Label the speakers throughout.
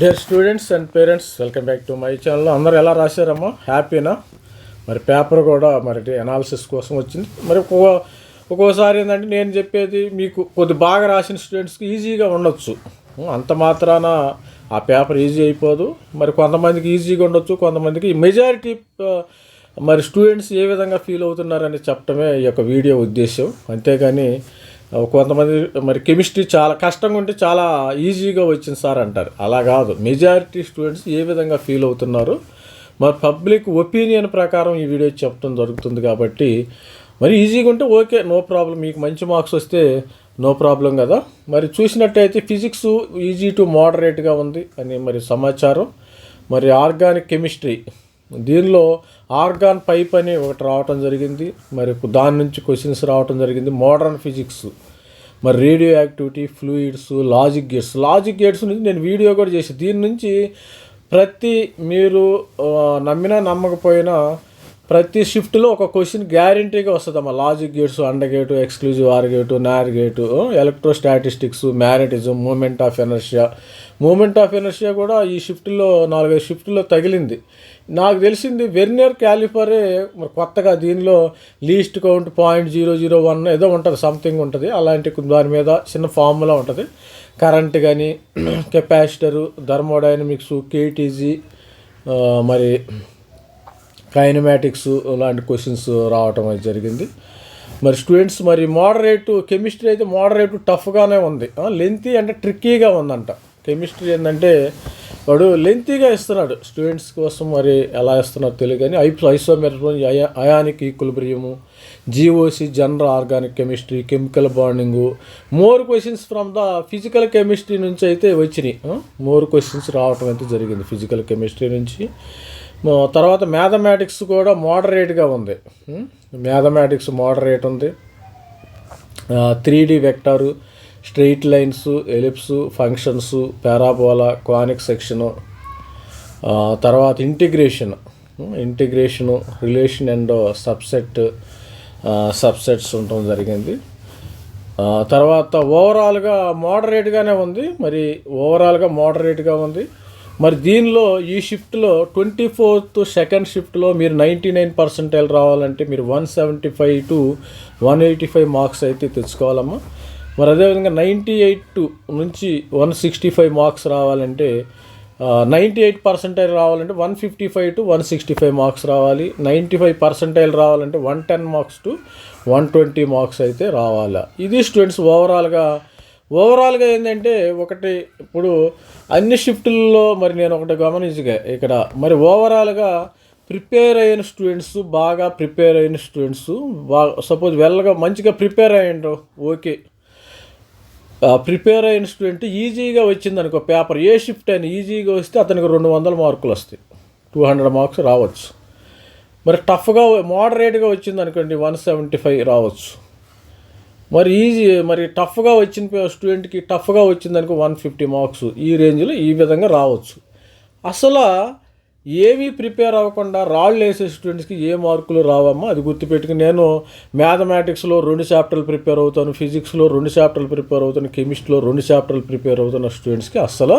Speaker 1: Dear students and parents, welcome back to my channel. అందరూ ఎలా రాశారమ్మా? హ్యాపీనా? మరి పేపర్ కూడా మరి అనాలిసిస్ కోసం వచ్చింది. మరి ఒక్కోసారి ఏంటంటే నేను చెప్పేది మీకు కొద్ది బాగా రాసిన స్టూడెంట్స్కి ఈజీగా ఉండొచ్చు. అంత మాత్రాన ఆ పేపర్ ఈజీ అయిపోదు. మరి కొంతమందికి ఈజీగా ఉండొచ్చు, కొంతమందికి మెజారిటీ మరి స్టూడెంట్స్ ఏ విధంగా ఫీల్ అవుతున్నారని చెప్పడమే ఈ యొక్క వీడియో ఉద్దేశం. అంతేగాని కొంతమంది మరి కెమిస్ట్రీ చాలా కష్టంగా ఉంటే చాలా ఈజీగా వచ్చింది సార్ అంటారు. అలా కాదు, మెజారిటీ స్టూడెంట్స్ ఏ విధంగా ఫీల్ అవుతున్నారు మరి పబ్లిక్ ఒపీనియన్ ప్రకారం ఈ వీడియో చెప్పడం జరుగుతుంది. కాబట్టి మరి ఈజీగా ఉంటే ఓకే, నో ప్రాబ్లం, మీకు మంచి మార్క్స్ వస్తే నో ప్రాబ్లం కదా. మరి చూసినట్టయితే ఫిజిక్స్ ఈజీ టు మోడరేట్గా ఉంది అని మరి సమాచారం. మరి ఆర్గానిక్ కెమిస్ట్రీ, దీనిలో ఆర్గాన్ పైప్ అని ఒకటి రావటం జరిగింది. మరి దాని నుంచి క్వశ్చన్స్ రావటం జరిగింది. మోడర్న్ ఫిజిక్స్, మరి radio activity, fluids, logic gates నుంచి నేను వీడియో కూడా చేసి దీని నుంచి మీరు నమ్మినా నమ్మకపోయినా ప్రతి షిఫ్ట్లో ఒక క్వశ్చన్ గ్యారంటీగా వస్తుందమ్మా. Logic gates, and gate, exclusive or gate, nor gate, electrostatics, magnetism, moment of inertia కూడా ఈ షిఫ్ట్లో 4-5 షిఫ్ట్లో తగిలింది. నాకు తెలిసింది వెర్నియర్ క్యాలిపరే మరి కొత్తగా దీనిలో లీస్ట్ కౌంట్ 0.001 ఏదో ఉంటుంది, సంథింగ్ ఉంటుంది. అలాంటి దాని మీద చిన్న ఫార్ములా ఉంటుంది. కరెంట్ కానీ, కెపాసిటరు, థర్మోడైనమిక్స్, కేటీజీ, మరి కైనమాటిక్స్ లాంటి క్వశ్చన్స్ రావటం అది జరిగింది. మరి స్టూడెంట్స్ మరి కెమిస్ట్రీ అయితే మోడరేట్ టఫ్గానే ఉంది. లెంతీ అంటే ట్రిక్కీగా ఉందంట. కెమిస్ట్రీ ఏంటంటే వాడు లెంతీగా ఇస్తున్నాడు స్టూడెంట్స్ కోసం. మరి ఎలా ఇస్తున్నారో తెలియదు కానీ isomers, ionic equilibrium, GOC, general organic chemistry, chemical bonding, more questions from the physical chemistry నుంచి అయితే వచ్చినాయి. మోర్ క్వశ్చన్స్ రావటం అయితే జరిగింది ఫిజికల్ కెమిస్ట్రీ నుంచి. తర్వాత మ్యాథమెటిక్స్ కూడా మోడరేట్గా ఉంది. మ్యాథమెటిక్స్ మోడరేట్ ఉంది. 3D vector, straight lines, ellipse, functions, parabola, conic section, తర్వాత ఇంటిగ్రేషను, రిలేషన్ అండ్ సబ్సెట్స్ ఉండటం జరిగింది. తర్వాత ఓవరాల్గా మోడరేట్గానే ఉంది. మరి దీనిలో ఈ షిఫ్ట్లో 24th సెకండ్ షిఫ్ట్లో మీరు 99% రావాలంటే మీరు 175 to 185 మార్క్స్ అయితే తెచ్చుకోవాలమ్మా. మరి అదేవిధంగా 98 నుంచి 165 మార్క్స్ రావాలంటే 98% రావాలంటే 155 to 165 మార్క్స్ రావాలి. 95% రావాలంటే 110 మార్క్స్ to 120 మార్క్స్ అయితే రావాలి. ఇది స్టూడెంట్స్ ఓవరాల్గా ఏంటంటే ఒకటి ఇప్పుడు అన్ని షిఫ్టుల్లో మరి నేను ఒకటి గమనించగా ఇక్కడ మరి ఓవరాల్గా బాగా ప్రిపేర్ అయిన స్టూడెంట్స్ సపోజ్ మంచిగా ప్రిపేర్ అయ్యిండ్రు, ఓకే. ప్రిపేర్ అయిన స్టూడెంట్ ఈజీగా వచ్చింది అనుకో పేపర్, ఏ షిఫ్ట్ అయినా ఈజీగా వస్తే అతనికి 200 మార్కులు వస్తాయి, 200 మార్క్స్ రావచ్చు. మరి టఫ్గా మోడరేట్గా వచ్చింది అనుకోండి 175 రావచ్చు. మరి టఫ్గా వచ్చిన స్టూడెంట్కి టఫ్గా వచ్చిందనుకో 150 మార్క్స్, ఈ రేంజ్లో ఈ విధంగా రావచ్చు. అసలు ఏమీ ప్రిపేర్ అవ్వకుండా రాళ్ళు వేసే స్టూడెంట్స్కి ఏ మార్కులు రావమ్మా, అది గుర్తుపెట్టుకుని. నేను మ్యాథమెటిక్స్లో 2 చాప్టర్లు ప్రిపేర్ అవుతాను, ఫిజిక్స్లో 2 చాప్టర్లు ప్రిపేర్ అవుతాను, కెమిస్ట్రీలో 2 చాప్టర్లు ప్రిపేర్ అవుతున్న స్టూడెంట్స్కి అసలు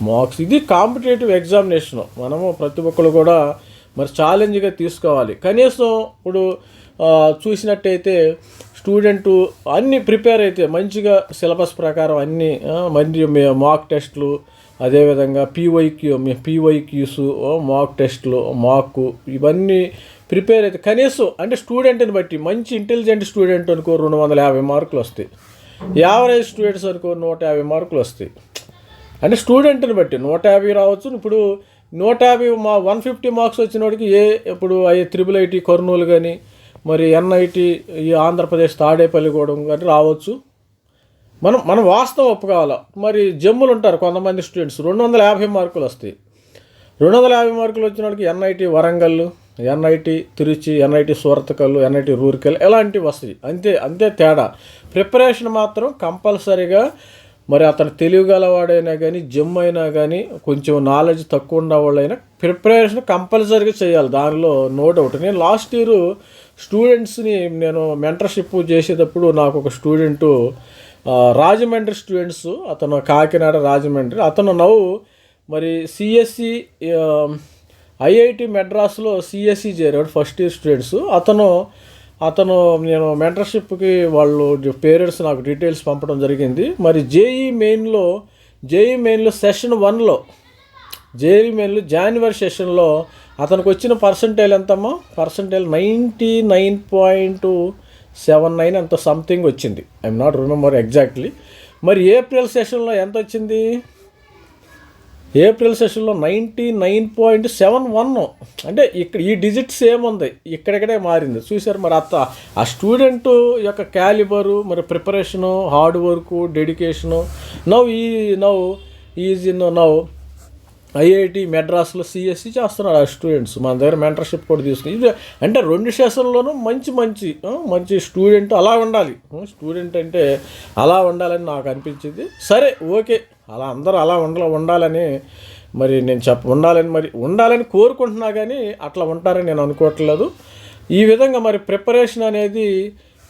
Speaker 1: మార్క్స్, ఇది కాంపిటేటివ్ ఎగ్జామినేషను. మనము ప్రతి ఒక్కరు కూడా మరి ఛాలెంజ్గా తీసుకోవాలి. కనీసం ఇప్పుడు చూసినట్టయితే స్టూడెంట్ అన్నీ ప్రిపేర్ అయితే మంచిగా సిలబస్ ప్రకారం అన్నీ మంచి మాక్ టెస్ట్లు, అదేవిధంగా పీవైక్యూస్, మాక్ టెస్ట్లు, ఇవన్నీ ప్రిపేర్ అయితే కనీసం అంటే స్టూడెంట్ని బట్టి మంచి ఇంటెలిజెంట్ స్టూడెంట్ అనుకో 250 మార్కులు వస్తాయి. యావరేజ్ స్టూడెంట్స్ అనుకో 150 మార్కులు వస్తాయి. అంటే స్టూడెంట్ని బట్టి 150 రావచ్చు. ఇప్పుడు 150 150 మార్క్స్ వచ్చిన వాడికి ఇప్పుడు IIT కర్నూలు కానీ, మరి NIT ఈ ఆంధ్రప్రదేశ్ తాడేపల్లిగూడెం కానీ రావచ్చు. మనం వాస్తవం ఒప్పుకోవాలి. మరి జమ్ములు ఉంటారు కొంతమంది స్టూడెంట్స్, 250 మార్కులు వస్తాయి. 250 మార్కులు వచ్చిన వాడికి NIT Warangal, NIT Trichy, NIT Surathkal, NIT రూర్కెల్ ఇలాంటివి వస్తాయి. అంతే తేడా. ప్రిపరేషన్ మాత్రం కంపల్సరీగా మరి అతను తెలియగలవాడైనా కానీ, జమ్ అయినా కానీ, కొంచెం నాలెడ్జ్ తక్కువ ఉన్నవాళ్ళైనా ప్రిపరేషన్ కంపల్సరీగా చేయాలి, దానిలో నో డౌట్. నేను లాస్ట్ ఇయర్ స్టూడెంట్స్ని నేను మెంటర్షిప్ చేసేటప్పుడు నాకు ఒక స్టూడెంటు రాజమండ్రి స్టూడెంట్స్, అతను కాకినాడ రాజమండ్రి, అతను మరి సిఎస్సి ఐఐటి మెడ్రాస్లో సిఎస్సి చేరాడు ఫస్ట్ ఇయర్ స్టూడెంట్స్. అతను నేను మెంటర్షిప్కి వాళ్ళు పేరెంట్స్ నాకు డీటెయిల్స్ పంపడం జరిగింది. మరి జేఈ మెయిన్లో సెషన్ 1లో జనవరి సెషన్లో అతనికి వచ్చిన పర్సంటైల్ ఎంతమ్మా? పర్సంటైల్ 99.79 అంత సంథింగ్ వచ్చింది. I'm not remember exactly. మరి ఏప్రిల్ సెషన్లో ఎంత వచ్చింది? ఏప్రిల్ సెషన్లో 99.71. అంటే ఇక్కడ ఈ డిజిట్ సేమ్ ఉంది, ఇక్కడిక్కడే మారింది. చూసారు మరి ఆ స్టూడెంట్ యొక్క క్యాలిబరు, మరి preparation, hard work, dedication. Now IIT మెడ్రాస్లో సిఎస్సి చేస్తున్నారు ఆ స్టూడెంట్స్. మన దగ్గర మెంటర్షిప్ కూడా తీసుకుని ఇది అంటే 2 సెషన్లోనూ మంచి స్టూడెంట్ అలా ఉండాలి. స్టూడెంట్ అంటే అలా ఉండాలని నాకు అనిపించింది. సరే ఓకే, అందరూ అలా ఉండాలని మరి నేను ఉండాలని కోరుకుంటున్నా, కానీ అట్లా ఉంటారని నేను అనుకోవట్లేదు. ఈ విధంగా మరి ప్రిపరేషన్ అనేది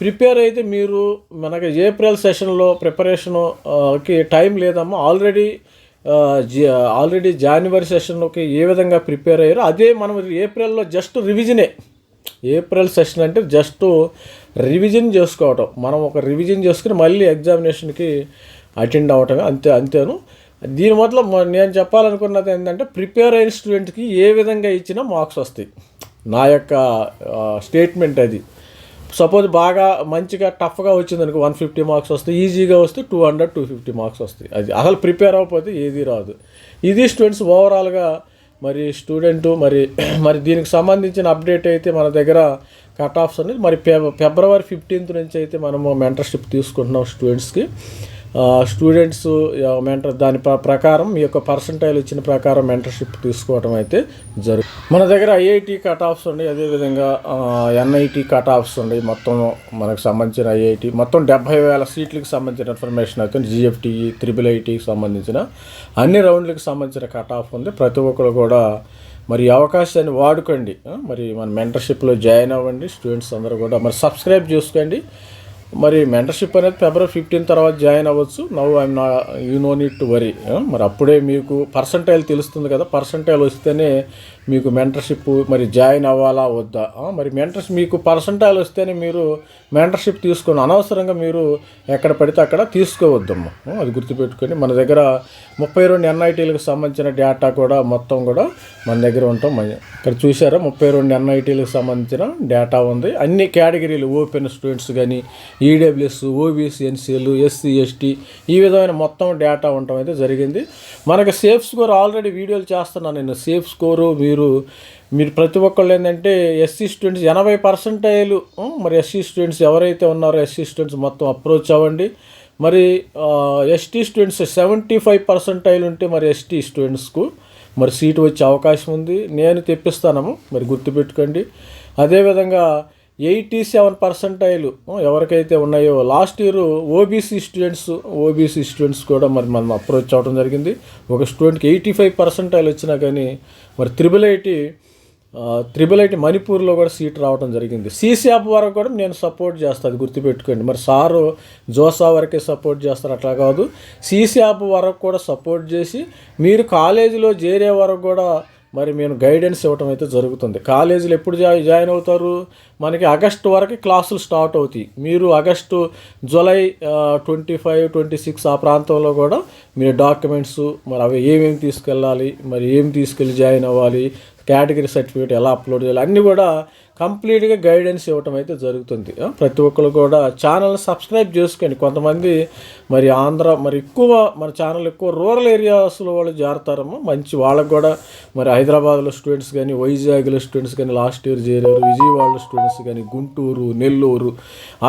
Speaker 1: ప్రిపేర్ అయితే మీరు మనకి ఏప్రిల్ సెషన్లో ప్రిపరేషన్కి టైం లేదమ్మా. ఆల్రెడీ జనవరి సెషన్లోకి ఏ విధంగా ప్రిపేర్ అయ్యారో అదే మనం ఏప్రిల్లో జస్ట్ రివిజనే. ఏప్రిల్ సెషన్ అంటే జస్ట్ రివిజన్ చేసుకోవటం. మనం ఒక రివిజన్ చేసుకుని మళ్ళీ ఎగ్జామినేషన్కి అటెండ్ అవ్వటమే, అంతేను. దీని మొదలు నేను చెప్పాలనుకున్నది ఏంటంటే ప్రిపేర్ అయిన స్టూడెంట్కి ఏ విధంగా ఇచ్చినా మార్క్స్ వస్తాయి. నా యొక్క స్టేట్మెంట్ అది. సపోజ్ బాగా మంచిగా టఫ్గా వచ్చింది అనుకో 150 మార్క్స్ వస్తాయి, ఈజీగా వస్తే 200-250 మార్క్స్ వస్తాయి. అది అసలు ప్రిపేర్ అవ్వకపోతే ఏది రాదు. ఇది స్టూడెంట్స్ ఓవరాల్గా మరి స్టూడెంటు మరి దీనికి సంబంధించిన అప్డేట్ అయితే మన దగ్గర కట్ ఆఫ్స్ అనేది మరి ఫిబ్రవరి 15th నుంచి అయితే మనము మెంటర్షిప్ తీసుకుంటున్నాం స్టూడెంట్స్కి. స్టూడెంట్స్ దాని ప్రకారం మీ యొక్క పర్సంటైల్ ఇచ్చిన ప్రకారం మెంటర్షిప్ తీసుకోవడం అయితే జరుగుతుంది. మన దగ్గర ఐఐటి కట్ ఆఫ్స్ ఉన్నాయి, అదేవిధంగా ఎన్ఐటి కట్ ఆఫ్స్ ఉన్నాయి. మొత్తం మనకు సంబంధించిన ఐఐటి మొత్తం 70,000 సీట్లకు సంబంధించిన ఇన్ఫర్మేషన్ అయితే జిఎఫ్టిఈ, IIITకి సంబంధించిన అన్ని రౌండ్లకు సంబంధించిన కట్ ఆఫ్ ఉంది. ప్రతి ఒక్కరు కూడా మరి అవకాశాన్ని వాడుకోండి. మరి మన మెంటర్షిప్లో జాయిన్ అవ్వండి. స్టూడెంట్స్ అందరూ కూడా మరి సబ్స్క్రైబ్ చేసుకోండి. మరి మెంటర్షిప్ అనేది ఫిబ్రవరి 15 తర్వాత జాయిన్ అవ్వచ్చు. You know need to worry. మరి అప్పుడే మీకు పర్సంటైల్ తెలుస్తుంది కదా. పర్సంటైల్ వస్తేనే మీకు మెంటర్షిప్ మరి జాయిన్ అవ్వాలా వద్దా. మరి మీకు పర్సంటైల్ వస్తేనే మీరు మెంటర్షిప్ తీసుకొని అనవసరంగా మీరు ఎక్కడ పడితే అక్కడ తీసుకోవద్దమ్మా. అది గుర్తుపెట్టుకొని మన దగ్గర 32 ఎన్ఐటీలకు సంబంధించిన డేటా కూడా మొత్తం కూడా మన దగ్గర ఉంటాం. ఇక్కడ చూసారా 32 ఎన్ఐటీలకు సంబంధించిన డేటా ఉంది. అన్ని కేటగిరీలు ఓపెన్ స్టూడెంట్స్ కానీ, EWS, OBC, NCL, SC, ST ఈ విధమైన మొత్తం డేటా ఉండటం అయితే జరిగింది. మనకి సేఫ్ స్కోర్ ఆల్రెడీ వీడియోలు చేస్తున్నాను నేను. సేఫ్ స్కోరు మీరు ప్రతి ఒక్కళ్ళు ఏంటంటే ఎస్సీ స్టూడెంట్స్ 80% మరి ఎస్సీ స్టూడెంట్స్ ఎవరైతే ఉన్నారో ఎస్సీ స్టూడెంట్స్ మొత్తం అప్రోచ్ అవ్వండి. మరి ఎస్టీ స్టూడెంట్స్ 75% ఉంటే మరి ఎస్టీ స్టూడెంట్స్కు మరి సీటు వచ్చే అవకాశం ఉంది. నేను తెప్పిస్తాను, మరి గుర్తుపెట్టుకోండి. అదేవిధంగా 87% ఎవరికైతే ఉన్నాయో లాస్ట్ ఇయర్ ఓబీసీ స్టూడెంట్స్ కూడా మరి మనం అప్రోచ్ అవ్వడం జరిగింది. ఒక స్టూడెంట్కి 85% వచ్చినా కానీ మరి త్రిబుల్ ఐటీ మణిపూర్లో కూడా సీట్ రావడం జరిగింది. సీశాప్ వరకు కూడా నేను సపోర్ట్ చేస్తాను, అది గుర్తుపెట్టుకోండి. మరి సారు జోసా వరకే సపోర్ట్ చేస్తారు అట్లా కాదు, సీశాప్ వరకు కూడా సపోర్ట్ చేసి మీరు కాలేజీలో చేరే వరకు కూడా మరి మేము గైడెన్స్ ఇవ్వటం అయితే జరుగుతుంది. కాలేజీలు ఎప్పుడు జాయిన్ అవుతారు? మనకి ఆగస్టు వరకు క్లాసులు స్టార్ట్ అవుతాయి. మీరు జూలై 25, 26 ఆ ప్రాంతంలో కూడా మీరు డాక్యుమెంట్స్ మరి అవి ఏమేమి తీసుకెళ్ళాలి, మరి ఏమి తీసుకెళ్ళి జాయిన్ అవ్వాలి, కేటగిరీ సర్టిఫికేట్ ఎలా అప్లోడ్ చేయాలి అన్నీ కూడా కంప్లీట్గా గైడెన్స్ ఇవ్వటం అయితే జరుగుతుంది. ప్రతి ఒక్కరు కూడా ఛానల్ని సబ్స్క్రైబ్ చేసుకోండి. కొంతమంది మరి మన ఛానల్ ఎక్కువ రూరల్ ఏరియాస్లో వాళ్ళు చేరతారమ్మా. మంచి వాళ్ళకు కూడా మరి హైదరాబాద్లో స్టూడెంట్స్ కానీ, వైజాగ్లో స్టూడెంట్స్ కానీ లాస్ట్ ఇయర్ చేరారు, విజయవాడలో స్టూడెంట్స్ కానీ, గుంటూరు, నెల్లూరు,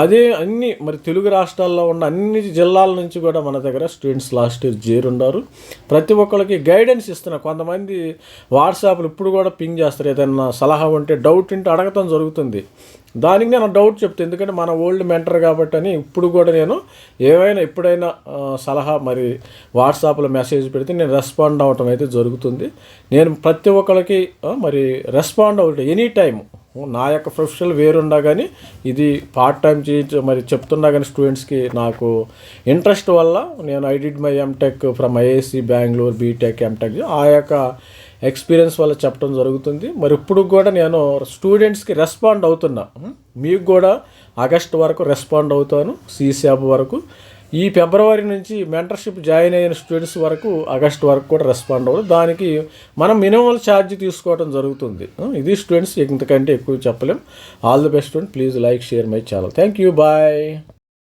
Speaker 1: అదే అన్ని మరి తెలుగు రాష్ట్రాల్లో ఉన్న అన్ని జిల్లాల నుంచి కూడా మన దగ్గర స్టూడెంట్స్ లాస్ట్ ఇయర్ చేరున్నారు. ప్రతి ఒక్కరికి గైడెన్స్ ఇస్తున్నారు. కొంతమంది వాట్సాప్లో ఇప్పుడు కూడా పింగ్ చేస్తారు, ఏదైనా సలహా ఉంటే డౌట్ ఉంటే అడగటం జరుగుతుంది. దానికి నేను డౌట్ చెప్తాను, ఎందుకంటే మన ఓల్డ్ మెంటర్ కాబట్టి అని. ఇప్పుడు కూడా నేను ఎప్పుడైనా సలహా మరి వాట్సాప్లో మెసేజ్ పెడితే నేను రెస్పాండ్ అవ్వటం అయితే జరుగుతుంది. నేను ప్రతి ఒక్కరికి మరి రెస్పాండ్ అవ్వటం ఎనీ టైం నా యొక్క ప్రొఫెషనల్ వేరుండా కానీ ఇది పార్ట్ టైం మరి చెప్తున్నా కానీ స్టూడెంట్స్కి నాకు ఇంట్రెస్ట్ వల్ల నేను I did my MTech from IISc Bengaluru BTech MTech ఆ యొక్క ఎక్స్పీరియన్స్ వల్ల చెప్పడం జరుగుతుంది. మరి ఇప్పుడు కూడా నేను స్టూడెంట్స్కి రెస్పాండ్ అవుతున్నా. మీకు కూడా ఆగస్ట్ వరకు రెస్పాండ్ అవుతాను, సిశాబ్ వరకు. ఈ ఫిబ్రవరి నుంచి మెంటర్షిప్ జాయిన్ అయిన స్టూడెంట్స్ వరకు ఆగస్ట్ వరకు కూడా రెస్పాండ్ అవ్వదు. దానికి మనం మినిమం ఛార్జ్ తీసుకోవడం జరుగుతుంది. ఇది స్టూడెంట్స్, ఇంతకంటే ఎక్కువ చెప్పలేం. All the best student. Please like, share my channel. Thank you. Bye.